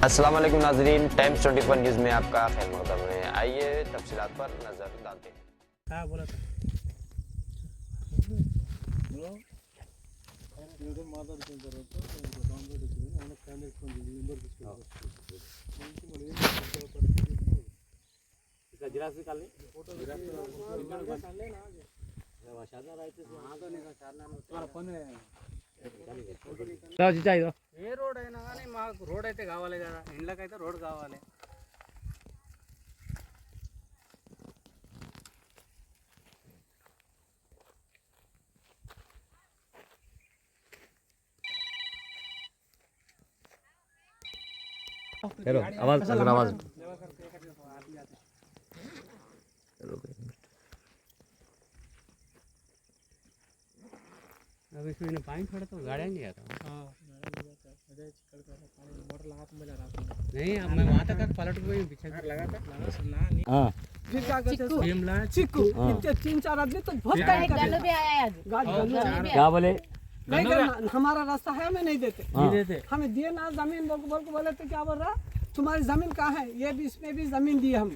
अस्सलाम वालेकुम नाजरीन, टाइम्स 24 न्यूज़ में आपका खैर मक़दम है। आइए तफसीलात पर नज़र डालते हैं। हाँ बोला था ఏ రోడ్ అయినా కానీ మాకు రోడ్ అయితే కావాలి కదా, ఇండ్లకైతే రోడ్ కావాలి. हेलो आवाज अगर आवाज अब इसमें पानी थोड़ा तो गाड़ा नहीं आता. नहीं अब मैं वहाँ तक पलट गई पीछे लगा था. हाँ फिर क्या कहते हैं शिमला चिक्कू इतने 3-4 आदमी तो बहुत टाइम कर गल्लू भी आया आज गाड़ी क्या बोले नहीं देना, हमारा रास्ता है हमें नहीं देते. नहीं देते. हमें दिए ना जमीन बोल को बोले तो क्या बोल रहा तुम्हारी जमीन कहाँ है, ये भी इसमें भी जमीन दी हम.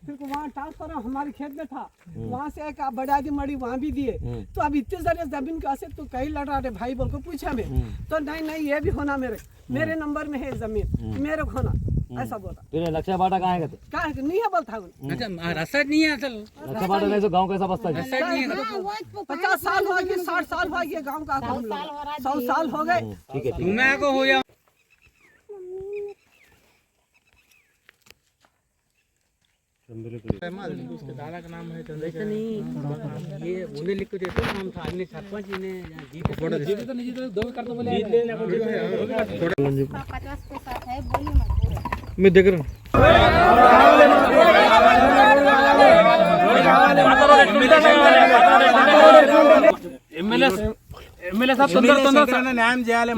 फिर वहाँ ट्रांसफर हमारे खेत में था, वहाँ से एक बड़े आदमी मड़ी वहाँ भी दिए. तो अब इतने सारे जमीन का से तो कहीं लड़ रहे भाई बोल को पूछा मैं तो नहीं ये भी होना मेरे नंबर में है जमीन, मेरे को होना ऐसा बोला. तेरे लक्ष्य बाटा कहाँ है क्या नहीं है बोलता हूँ. अच्छा रास्ता नहीं है असल. लक्ष्य बाटा नहीं तो गांव कैसा बसता है रास्ता नहीं है. 50 साल हो गए 60 साल हो गए गाँव का 100 साल हो गए. ठीक है तुम्हें को हो या उसके दादा का नाम है चंद्रशेखर. नहीं ये उन्हें लिख के देते हम था आदमी सरपंच ने जीत तो नहीं जीत दो कर तो बोले जीत लेने को 50 के साथ है बोली मत. मैं देख रहा हूँ ఎమ్మెల్యే సాబ్ తొందర న్యాయం చేయాలి.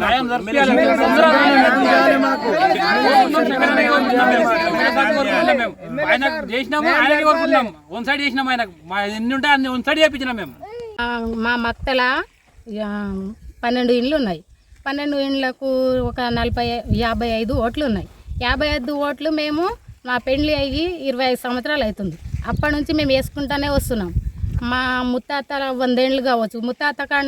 ఆయన చేసినాము, ఆయనకి కోరుకున్నాం. వన్ సైడ్ చేసినాము, ఆయనకు ఎన్ని ఉంటాయి అన్ని వన్ సైడ్ చేయించినాం మేము. మా మక్తల 12 ఇండ్లు ఉన్నాయి. 12 ఇండ్లకు ఒక 55 ఓట్లు ఉన్నాయి. 55 ఓట్లు మేము మా పెండ్లి అయ్యి 25 సంవత్సరాలు అవుతుంది. అప్పటి నుంచి మేము వేసుకుంటానే వస్తున్నాం. మా ముత్తాత 100 ఏళ్ళు కావచ్చు. ముత్తాత కాడ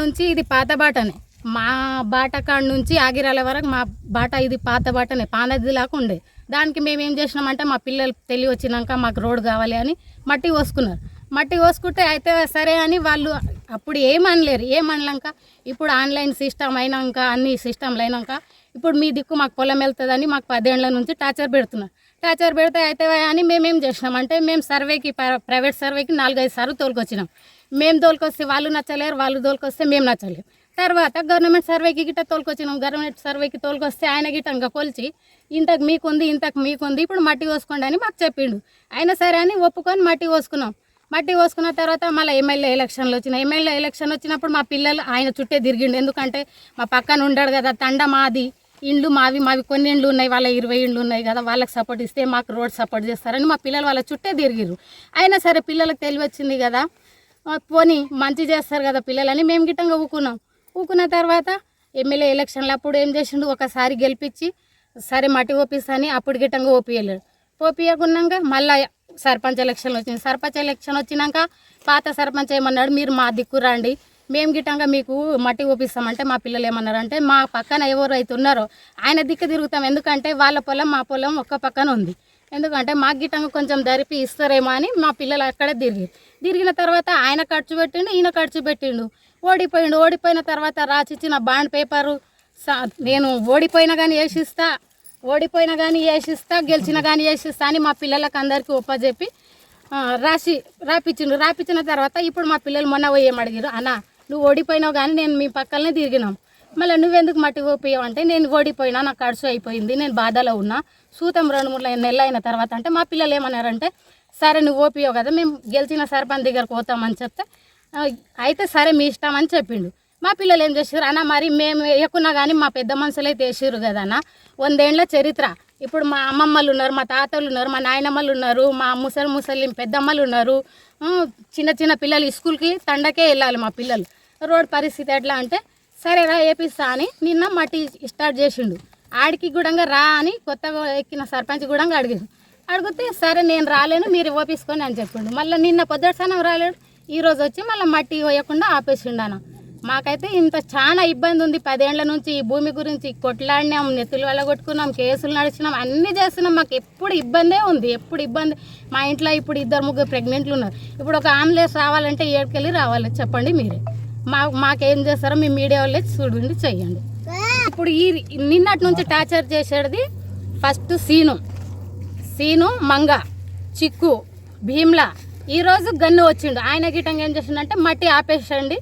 నుంచి ఇది పాత బాటనే. మా బాట కాడ నుంచి ఆగిరాల వరకు మా బాట ఇది పాత బాటనే, పానది లాగా ఉండే. దానికి మేము ఏం చేసినామంటే మా పిల్లలు తెలివి వచ్చినాక మాకు రోడ్ కావాలి అని మట్టి పోసుకున్నారు. మట్టి పోసుకుంటే అయితే సరే అని వాళ్ళు అప్పుడు ఏమనలేక ఇప్పుడు ఆన్లైన్ సిస్టమ్ అయినాక అన్ని సిస్టమ్లు అయినాక ఇప్పుడు మీ దిక్కు మాకు పొలం వెళ్తుందని మాకు 10 ఏళ్ళ నుంచి టార్చర్ పెడుతున్నారు. టార్చర్ పెడితే అయితే అని మేమేం చేసినామంటే మేము సర్వేకి ప్రైవేట్ సర్వేకి 4-5 సార్లు తోలుకొచ్చినాం. మేము తోలుకొస్తే వాళ్ళు నచ్చలేరు, వాళ్ళు తోలుకొస్తే మేము నచ్చలేము. తర్వాత గవర్నమెంట్ సర్వేకి గిట్ట తోలుకొచ్చినాం. గవర్నమెంట్ సర్వేకి తోలుకొస్తే ఆయన గిట్ట ఇంకా కొలిచి ఇంతకు మీకుంది ఇప్పుడు మట్టి పోసుకోండి అని మాకు చెప్పిండు. అయినా సరే అని ఒప్పుకొని మట్టి పోసుకున్నాం. మట్టి పోసుకున్న తర్వాత మళ్ళీ ఎమ్మెల్యే ఎలక్షన్లు వచ్చినాయి. ఎమ్మెల్యే ఎలక్షన్ వచ్చినప్పుడు మా పిల్లలు ఆయన చుట్టే తిరిగిండు. ఎందుకంటే మా పక్కన ఉండాడు కదా, తండ మాది, ఇండ్లు మావి కొన్ని ఇండ్లు ఉన్నాయి, వాళ్ళ 20 ఇండ్లు ఉన్నాయి కదా, వాళ్ళకి సపోర్ట్ ఇస్తే మాకు రోడ్ సపోర్ట్ చేస్తారని మా పిల్లలు వాళ్ళ చుట్టే తిరిగిర్రు. అయినా సరే పిల్లలకు తెలివి వచ్చింది కదా, పోనీ మంచి చేస్తారు కదా పిల్లలని మేము గిట్టంగా ఊకున్న తర్వాత ఎమ్మెల్యే ఎలక్షన్లు అప్పుడు ఏం చేసిండు, ఒకసారి గెలిపించి సరే మట్టి ఓపిస్తాని అప్పుడు గిట్టంగా ఓపియలేడు. ఓపియకున్నాక మళ్ళీ సర్పంచ్ ఎలక్షన్ వచ్చింది. సర్పంచ్ ఎలక్షన్ వచ్చినాక పాత సర్పంచ్ ఏమన్నాడు, మీరు మా దిక్కు రండి, మేము గిట్టంగా మీకు మట్టి ఓపిస్తామంటే మా పిల్లలు ఏమన్నారంటే మా పక్కన ఎవరు అయితే ఉన్నారో ఆయన దిక్కు తిరుగుతాం. ఎందుకంటే వాళ్ళ పొలం మా పొలం ఒక్క పక్కన ఉంది. ఎందుకంటే మాకు గిట్టంగా కొంచెం ధరిపి ఇస్తారేమో అని మా పిల్లలు అక్కడే తిరిగిన తర్వాత ఆయన ఖర్చు పెట్టిండు, ఈయన ఖర్చు పెట్టిండు. ఓడిపోయిన తర్వాత రాసిచ్చిన బాండ్ పేపరు నేను ఓడిపోయినా కానీ వేసిస్తా గెలిచినా కానీ వేసిస్తా అని మా పిల్లలకు అందరికీ ఒప్పజెప్పి రాపించిన తర్వాత ఇప్పుడు మా పిల్లలు మొన్న ఏమడిగారు, అన్న నువ్వు ఓడిపోయినావు కానీ నేను మీ పక్కనే తిరిగినాం, మళ్ళీ నువ్వెందుకు మట్టి ఓపియావు అంటే నేను ఓడిపోయినా, నాకు ఖర్చు అయిపోయింది, నేను బాధలో ఉన్నా, సూతం 2-3 నెలలు అయిన తర్వాత అంటే మా పిల్లలు ఏమన్నారంటే సరే నువ్వు ఓపియావు కదా మేము గెలిచిన సర్పంచ్ దగ్గరకు పోతామని చెప్తే అయితే సరే మీ ఇష్టం అని చెప్పిండు. మా పిల్లలు ఏం చేసారు అన్న, మరి మేము వేయకున్నా కానీ మా పెద్ద మనుషులు అయితే వేసారు కదా అన్న, 100 ఏళ్ల చరిత్ర. ఇప్పుడు మా అమ్మమ్మలు ఉన్నారు, మా తాతలు ఉన్నారు, మా నాయనమ్మలు ఉన్నారు, మా ముసలి పెద్దమ్మలు ఉన్నారు, చిన్న పిల్లలు స్కూల్కి తండకే వెళ్ళాలి మా పిల్లలు. రోడ్ పరిస్థితి ఎట్లా అంటే సరేరా వేపిస్తా అని నిన్న మట్టి స్టార్ట్ చేసిండు. ఆడికి కూడా రా అని కొత్తగా ఎక్కిన సర్పంచ్ కూడా అడిగితే సరే నేను రాలేను మీరు ఓపించుకొని అని చెప్పిండు. మళ్ళీ నిన్న పొద్దుటసానం రాలేడు, ఈరోజు వచ్చి మళ్ళీ మట్టి వేయకుండా ఆపేసిండాన. మాకైతే ఇంత చాలా ఇబ్బంది ఉంది. 10 ఏళ్ల నుంచి ఈ భూమి గురించి కొట్లాడినాం, నెత్తులు వెళ్ళగొట్టుకున్నాం, కేసులు నడిచినాం, అన్నీ చేస్తున్నాం. మాకు ఎప్పుడు ఇబ్బందే ఉంది, ఎప్పుడు ఇబ్బంది. మా ఇంట్లో ఇప్పుడు 2-3 ప్రెగ్నెంట్లు ఉన్నారు. ఇప్పుడు ఒక ఆంబులెన్స్ రావాలంటే ఏడుకెళ్ళి రావాలి చెప్పండి మీరే. మాకేం చేస్తారో మీ మీడియా వాళ్ళే చూడండి చెయ్యండి. ఇప్పుడు నిన్నటి నుంచి టార్చర్ చేసేది ఫస్ట్ సీను మంగ, చిక్కు, భీమ్లా. ఈరోజు గన్ను వచ్చిండు. ఆయన గిట్టంగా ఏం చేసిండంటే మట్టి ఆపేసండి,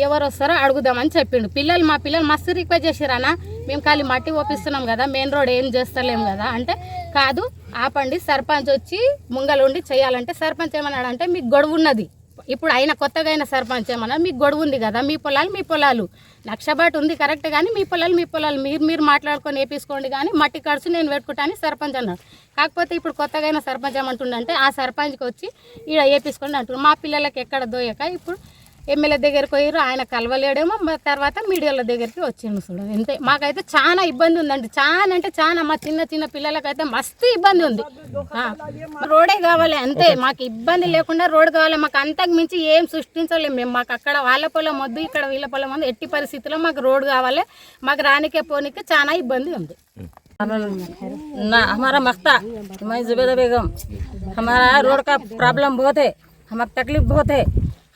ఎవరు వస్తారో అడుగుదామని చెప్పిండు. మా పిల్లలు మస్తు రిక్వెస్ట్ చేసిరానా, మేము ఖాళీ మట్టి ఓపిస్తున్నాం కదా, మెయిన్ రోడ్ ఏం చేస్తలేము కదా అంటే, కాదు ఆపండి, సర్పంచ్ వచ్చి ముంగలుండి చేయాలంటే సర్పంచ్ ఏమన్నాడంటే మీకు గొడవ ఉన్నది. ఇప్పుడు ఆయన కొత్తగా అయిన సర్పంచ్ ఏమన్నా మీకు గొడవ ఉంది కదా, మీ పొలాలు 1,00,000 బాటు ఉంది కరెక్ట్, కానీ మీ పొలాలు మీరు మాట్లాడుకొని వేపించుకోండి, కానీ మట్టి ఖర్చు నేను పెట్టుకుంటా అని సర్పంచ్ అన్నాడు. కాకపోతే ఇప్పుడు కొత్తగా అయిన సర్పంచ్ ఏమంటుండంటే ఆ సర్పంచ్కి వచ్చి ఈడ వేపించుకోండి అంటున్నారు. మా పిల్లలకి ఎక్కడ దోయక ఇప్పుడు ఎమ్మెల్యే దగ్గరికి పోయారు, ఆయన కలవలేడేమో, తర్వాత మీడియాల దగ్గరికి వచ్చిండు. చూడు అంతే. మాకైతే చాలా ఇబ్బంది ఉందండి, చాలా అంటే చాలా. మా చిన్న పిల్లలకైతే మస్తు ఇబ్బంది ఉంది. రోడే కావాలి అంతే, మాకు ఇబ్బంది లేకుండా రోడ్ కావాలి. మాకు అంతకు మించి ఏం సృష్టించలేము మేము. మాకు అక్కడ వాళ్ళ పొలం వద్దు, ఇక్కడ వీళ్ళ పొలం వద్దు, ఎట్టి పరిస్థితుల్లో మాకు రోడ్ కావాలి. మాకు రానికే పోనీకే చాలా ఇబ్బంది ఉంది. हमारा मख्ता मैं जुबैदा बेगम, हमारा रोड का प्रॉब्लम बहुत है, हमारा तकलीफ बहुत है.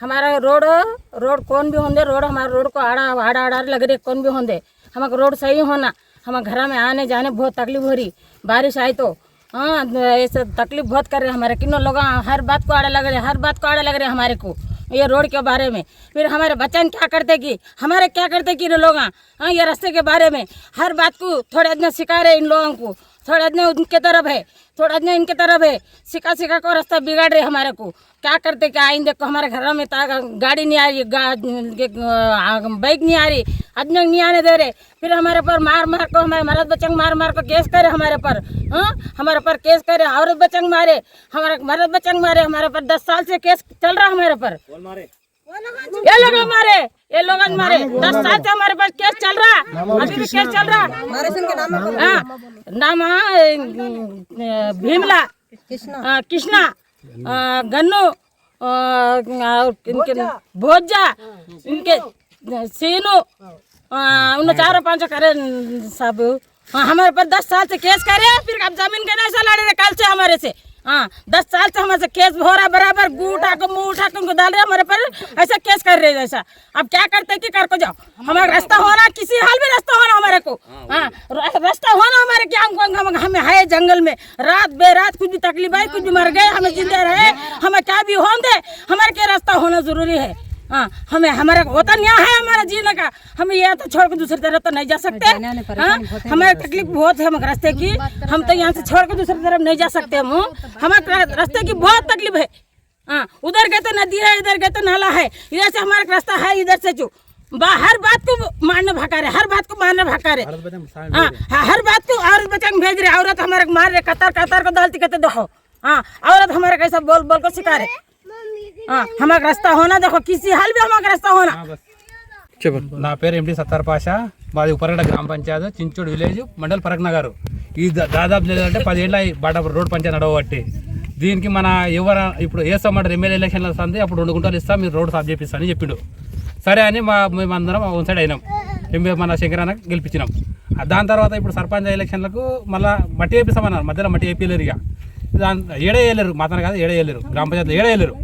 हमारा रोड कौन भी होंगे, हमारे रोड को आड़ा लग रही कौन भी होंगे. हमारा रोड सही होना, हमारे घर में आने जाने बहुत तकलीफ हो रही. बारिश आई तो ऐसे तकलीफ बहुत कर रहे हमारे. किन्नों लोग हर बात को आड़ा लग रहे हमारे को ये रोड के बारे में. फिर हमारे बच्चन क्या करते कि लोग ये रास्ते के बारे में हर बात को थोड़ा इतना सिखा रहे इन लोगों को. थोड़ा इतना उनके तरफ है, थोड़ा इतना इनके तरफ है. सिखा को रास्ता बिगाड़ रहे हमारे को. क्या करते क्या आइंदे देखो हमारे घर में गाड़ी नहीं आ रही, बाइक नहीं आ रही, अजनक नहीं आने दे रहे. फिर हमारे पर मार को हमारे मर्द बच्चन मार को केस करे हमारे पर केस करे. औरत बच्चन मारे, हमारे मर्द बच्चन मारे. हमारे पर 10 साल से केस चल रहा हमारे पर. ये लोग मारे 10 साल से हमारे पास केस चल रहा, अभी भी केस चल रहा. नाम भीमला, कृष्णा, गन्नू, इनके भोजा, इनके सीनू, उन 4-5 करे सब. हमारे पर 10 साल से केस करे. फिर अब जमीन के नहीं से लड़े रहे कल से हमारे से. 10 साल से हमारे से केस हो रहा बराबर. मुँह उठा को डाल रहे हमारे पर, ऐसा केस कर रहे जैसा. अब क्या करते कि कर को जाओ. हमारा रास्ता होना, किसी हाल में रास्ता होना हमारे को. रास्ता होना हमारे क्या, हमें है जंगल में रात बेरात कुछ भी तकलीफ है, कुछ भी मर गए, हमें जिंदे रहे, हमें क्या भी होंगे, हमारे क्या रास्ता होना जरूरी है. हमें हमारा होता न्याय है हमारा जीने का. हम ये तो छोड़ कर दूसरी तरफ तो नहीं जा सकते. हमारे तकलीफ बहुत है हमारे रास्ते की. हम तो यहाँ से छोड़ कर दूसरी तरफ नहीं जा सकते. हमारे रास्ते की बहुत तकलीफ है. उधर गए तो नदी है, इधर गए तो नाला है, इधर से हमारा रास्ता है, इधर से जो हर बात को मारने भगा रहे, हर बात को मारने भगा रहे. हर बात को औरत बच्चा भेज रहे. औरत हमारे मार रहे, कतार को डालती कहते देखो. औरत हमारे कैसा बोल को सिखा रहे. हमारा रास्ता होना, देखो किसी हाल भी हमारा रास्ता होना. నా పేరు ఎండి సత్తార్ పాషా, మాది ఉపరగడ గ్రామ పంచాయతీ, చించోడు విలేజ్, మండల్ పరక్ నగర్. ఈ దాదాపు లేదంటే 10 ఏళ్ళ బాట రోడ్ పంచాయతీ నడవబట్టి. దీనికి మన ఇప్పుడు వేస్తామంటారు ఎమ్మెల్యే ఎలక్షన్లు వస్తుంది, అప్పుడు 2 గుంటలు ఇస్తాం, మీరు రోడ్ సాఫ్ చేపిస్తామని చెప్పిండు. సరే అని మేమందరం వన్ సైడ్ అయినాం. మన శంకరాన్న గెలిపించినాం. దాని తర్వాత ఇప్పుడు సర్పంచ్ ఎలక్షన్లకు మళ్ళీ మట్టి వేపిస్తామన్నారు. మధ్యలో మట్టి వేయలేరు. ఇక ఏడేయలేరు, మాత్రం కాదు ఏడేయలేరు, గ్రామ పంచాయతీలో ఏడేయలేరు.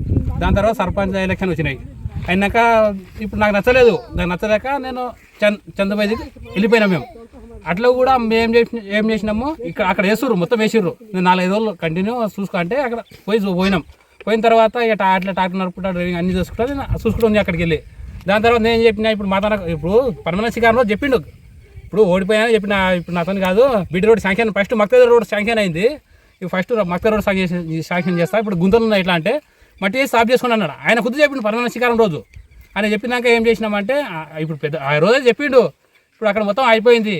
దాని తర్వాత సర్పంచ్ ఎలక్షన్ వచ్చినాయి. అయినాక ఇప్పుడు నాకు నచ్చలేక నేను చంద్రబాయికి వెళ్ళిపోయినాం మేము. అట్లా కూడా మేము ఏం చేసినాము, అక్కడ వేసిర్రు, మొత్తం వేసిర్రు. నేను 4-5 రోజులు కంటిన్యూ చూసుకుంటే అక్కడ పోయినాం. పోయిన తర్వాత ఇక అట్లా ట్రాక్టర్ నడుపుకుంటా, డ్రైవింగ్ అన్నీ చూసుకుంటుంది అక్కడికి వెళ్ళి. దాని తర్వాత నేను చెప్పిన ఇప్పుడు ఇప్పుడు పర్మనెంట్ శిఖరంలో చెప్పిండు, ఇప్పుడు ఓడిపోయాను చెప్పిన. ఇప్పుడు నాతో కాదు, బిడ్డ రోడ్ శాంక్షన్, ఫస్ట్ మక్తేద రోడ్ శాంక్షన్ అయింది. ఫస్ట్ మక్తేద రోడ్ శాంక్షన్ చేస్తా. ఇప్పుడు గుంతలు ఉన్నాయి ఎట్లా అంటే మట్టి సాఫ్ చేసుకుని అన్నాడు ఆయన. ఖుద్దు చెప్పిండు పర్మనెంట్ శిఖరం రోజు అని చెప్పినాక ఏం చేసినామంటే ఇప్పుడు ఆ రోజే చెప్పిండు. ఇప్పుడు అక్కడ మొత్తం అయిపోయింది.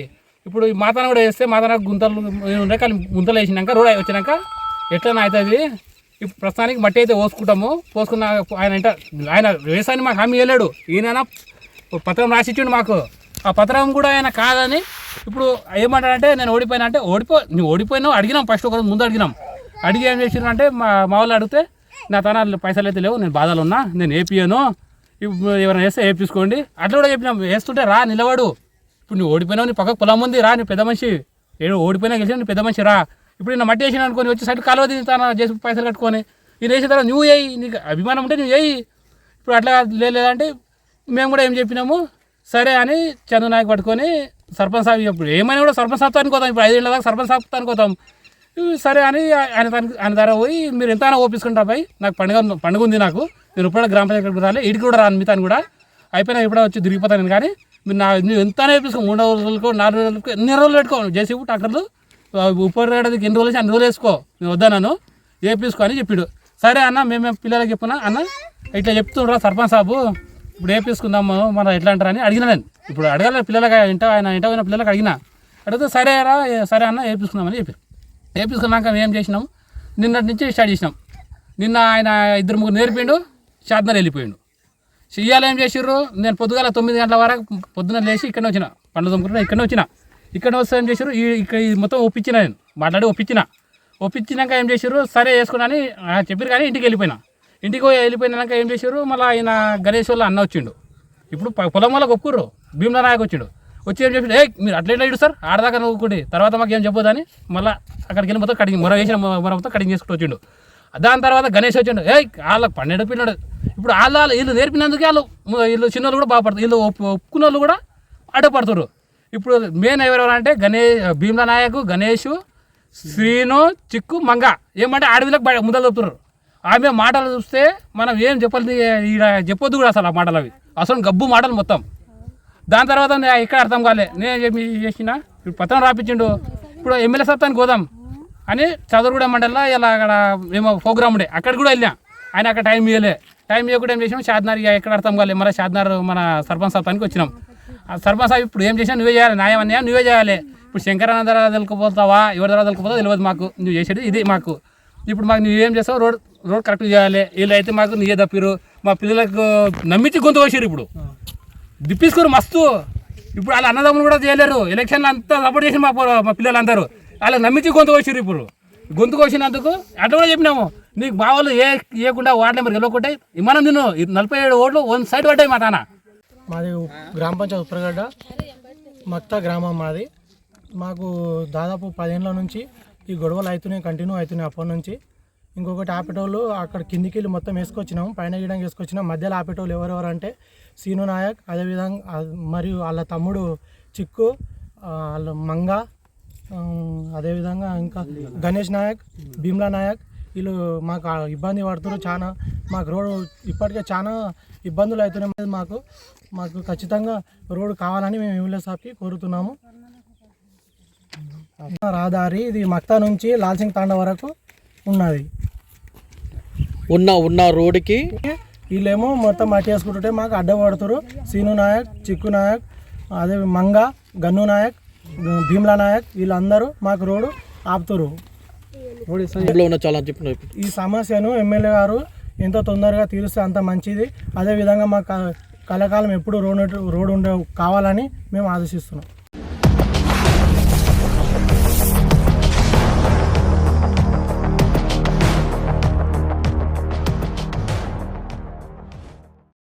ఇప్పుడు మాతాన కూడా వేస్తే మాతాన గుంతలు ఉన్నాయి, కానీ గుంతలు వేసినాక రోడ్ వచ్చినాక ఎట్లా అవుతుంది. ఇప్పుడు ప్రస్తుతానికి మట్టి అయితే పోసుకున్న ఆయన వ్యవసాయాన్ని మాకు హామీ ఇవ్వలేడు. ఈయన పత్రం రాసిచ్చిండు మాకు, ఆ పత్రం కూడా ఆయన కాదని ఇప్పుడు ఏమంటాడంటే నేను ఓడిపోయినా అంటే నువ్వు ఓడిపోయినావు అడిగినాం ఫస్ట్ ఒక రోజు ముందు అడిగి ఏం చేసిరంటే మా వాళ్ళు అడిగితే నా తన పైసలు అయితే లేవు, నేను బాధలు ఉన్నా, నేను ఏపీయను, ఇప్పుడు ఎవరైనా వేస్తే వేపించుకోండి అట్లా కూడా చెప్పినాం. వేస్తుంటే రా నిలబడు, ఇప్పుడు నువ్వు ఓడిపోయినావు, నీ పక్కకు పొలం ఉంది, రా నీ పెద్ద మనిషి, ఓడిపోయినా గెలిచిన నీ పెద్ద మనిషి రా, ఇప్పుడు నిన్న మట్టి వేసిన అనుకొని వచ్చి సైడ్ కాలువ తన చేసి పైసలు కట్టుకొని నేను వేసిన తర్వాత నువ్వు వేయి, నీకు అభిమానం ఉంటే నువ్వు వేయి, ఇప్పుడు అట్లా లేదంటే మేము కూడా ఏం చెప్పినాము సరే అని చంద్ర నాయక్ పట్టుకొని సర్పంచ్ సాబ్ ఇప్పుడు ఏమైనా కూడా సర్పంచ్ సాబ్తో అనుకోతాం, ఇప్పుడు 5 ఏళ్ళ దాకా సర్పంచ్ సాబ్తో అనుకోతాం. సరే అని ఆయన ద్వారా పోయి మీరు ఎంత ఓపించుకుంటా పోయి నాకు పండుగ ఉంది, నాకు నేను ఇప్పుడు గ్రామ పంచాయతీ రాలే, ఇటుకు కూడా రాను మిగతాను కూడా అయిపోయినా ఇప్పుడు వచ్చి తిరిగిపోతాను కానీ నువ్వు ఎంతనే వేపించుకో, 3 రోజులకు 4 రోజులకు ఎన్ని రోజులు పెట్టుకో, జేసీ ట్రాక్టర్లు ఉపయోగపడేది ఎన్ని రోజులు అన్ని రోజులు వేసుకో, నేను వద్దాను వేపించుకో అని చెప్పాడు. సరే అన్న మేము పిల్లలకి చెప్పున్నా అన్న ఇట్లా చెప్తుండ్రా సర్పంచ్ సాబు ఇప్పుడు వేపించుకుందాము మన ఎట్లా అంటారని అడిగిన నేను. ఇప్పుడు అడగాలి పిల్లలకి ఆయన ఇంట పోయిన పిల్లలకి అడిగితే సరే అన్న వేపించుకుందామని చెప్పారు. వేపించుకున్నాక ఏం చేసినాం, నిన్నటి నుంచి స్టార్ట్ చేసినాం. నిన్న ఆయన 2-3 నేర్పిండు, షాద్నర్ వెళ్ళిపోయిండు. ఇవాళ ఏం చేసిర్రు, నేను పొద్దుగాల 9 గంటల వరకు పొద్దున్న లేచి ఇక్కడనే వచ్చిన, పండ్లు తొమ్ముకుంటున్నా ఇక్కడ వస్తే ఏం చేసారు ఇక్కడ మొత్తం ఒప్పించిన, నేను మాట్లాడి ఒప్పించినాక ఏం చేసారు సరే వేసుకున్నా అని చెప్పారు కానీ ఇంటికి వెళ్ళిపోయినాక ఏం చేసారు మళ్ళీ ఆయన గణేష్ వాళ్ళ అన్న వచ్చిండు. ఇప్పుడు పొలం వాళ్ళకి ఒప్పుకుర్రు, భీమ్లా నాయక్ వచ్చిండు. వచ్చి ఏం చెప్పి మీరు అట్లా ఇడు సార్ ఆడదాకా నవ్వుకుంటే తర్వాత మాకు ఏం చెప్పొద్దని మళ్ళీ అక్కడికి వెళ్ళి మొత్తం కటింగ్ మొత్తం కటింగ్ చేసుకుంటూ వచ్చిండు. దాని తర్వాత గణేష్ వచ్చిండు, వాళ్ళకి 12 పిల్లడు. ఇప్పుడు వీళ్ళు నేర్పినందుకే వీళ్ళు చిన్నోళ్ళు కూడా బాగుపడతారు, వీళ్ళు ఒప్పుకున్న వాళ్ళు కూడా అడ్డపడుతున్నారు. ఇప్పుడు మెయిన్ ఎవరెవరంటే భీమ్లా నాయక్, గణేష్, శ్రీను, చిక్కు, మంగ ఏమంటే ఆడవిలకు ముందలు చెప్తున్నారు. ఆమె మాటలు చూస్తే మనం ఏం చెప్పొద్దు కూడా అసలు ఆ మాటలు, అవి అసలు గబ్బు మాటలు మొత్తం. దాని తర్వాత ఇక్కడ అర్థం కాలే, నేను చేసిన ఇప్పుడు పత్రం రాపించిండు. ఇప్పుడు ఎమ్మెల్యే సత్తానికి పోదాం అని చదవగూడ మండలంలో ఇలా అక్కడ ఏమో ప్రోగ్రామ్ ఉండే, అక్కడ కూడా వెళ్ళాం. ఆయన అక్కడ టైం ఇవ్వకుండా ఏం చేసినాం, షాద్నార్ ఎక్కడ అర్థం కాలే, మళ్ళీ షాద్నార్ మన సర్పంచ్ సత్తానికి వచ్చినాం. ఆ సర్పంచ్ సాబ్ ఇప్పుడు ఏం చేసినా నువ్వే చేయాలి, న్యాయం అన్నయ్య నువ్వే చేయాలి. ఇప్పుడు శంకరన్న ధర తెలుకుపోతావా ఎవరి ధర తెలుకుపోతావో తెలియదు మాకు, నువ్వు చేసేది ఇది మాకు. ఇప్పుడు మాకు నువ్వేం చేస్తావు, రోడ్ కరెక్ట్ చేయాలి. వీళ్ళు అయితే మాకు నీయే తప్పిరు, మా పిల్లలకు నమ్మించి గొంతు కోసారు, ఇప్పుడు దిప్పించుకోరు మస్తు. ఇప్పుడు వాళ్ళ అన్నదమ్ములు కూడా చేయలేరు, ఎలక్షన్లు అంతా సపోర్ట్ చేసి మా పిల్లలందరూ వాళ్ళకి నమ్మించి గొంతు కోసారు. ఇప్పుడు గొంతు కోసినందుకు అట్లా కూడా చెప్పినాము, నీకు మా వాళ్ళు ఏకుండా వార్డు నెంబర్ గెలవకుంటే మనం నిన్ను 47 ఓట్లు 1 సైడ్ పడ్డాయి మా తాన. మాది గ్రామ పంచాయతీ ఉప్పరగడ్డ మక్తా గ్రామం మాది. మాకు దాదాపు 10 ఏళ్ళ నుంచి ఈ గొడవలు కంటిన్యూ అవుతున్నాయి అప్పటి నుంచి. ఇంకొకటి ఆపేటోళ్ళు అక్కడ కిందికి వెళ్ళి మొత్తం వేసుకొచ్చినాం, పైన గీయడానికి వేసుకొచ్చినాం. మధ్యలో ఆపేటోళ్ళు ఎవరెవరు అంటే సీను నాయక్, అదేవిధంగా మరియు వాళ్ళ తమ్ముడు చిక్కు, వాళ్ళ మంగ, అదేవిధంగా ఇంకా గణేష్ నాయక్, భీమ్లా నాయక్. వీళ్ళు మాకు ఇబ్బంది పడుతున్నారు చాలా. మాకు రోడ్డు ఇప్పటికే చాలా ఇబ్బందులు అవుతున్నాయి. మాకు ఖచ్చితంగా రోడ్డు కావాలని మేము ఎమ్మెల్యే సాబ్కి కోరుతున్నాము. రహదారి ఇది మక్తా నుంచి లాల్సింగ్ తాండా వరకు ఉన్నది. ఉన్న రోడ్డుకి వీళ్ళేమో మొత్తం మట్టి వేసుకుంటుంటే మాకు అడ్డపడుతురు. సీను నాయక్, చిక్కు నాయక్, అదే మంగ, గన్ను నాయక్, భీమ్లా నాయక్ వీళ్ళందరూ మాకు రోడ్డు ఆపుతురు. ఈ సమస్యను ఎమ్మెల్యే గారు ఎంత తొందరగా తీరుస్తే అంత మంచిది. అదేవిధంగా మాకు కలకాలం ఎప్పుడు రోడ్డు కావాలని మేము ఆదేశిస్తున్నాం.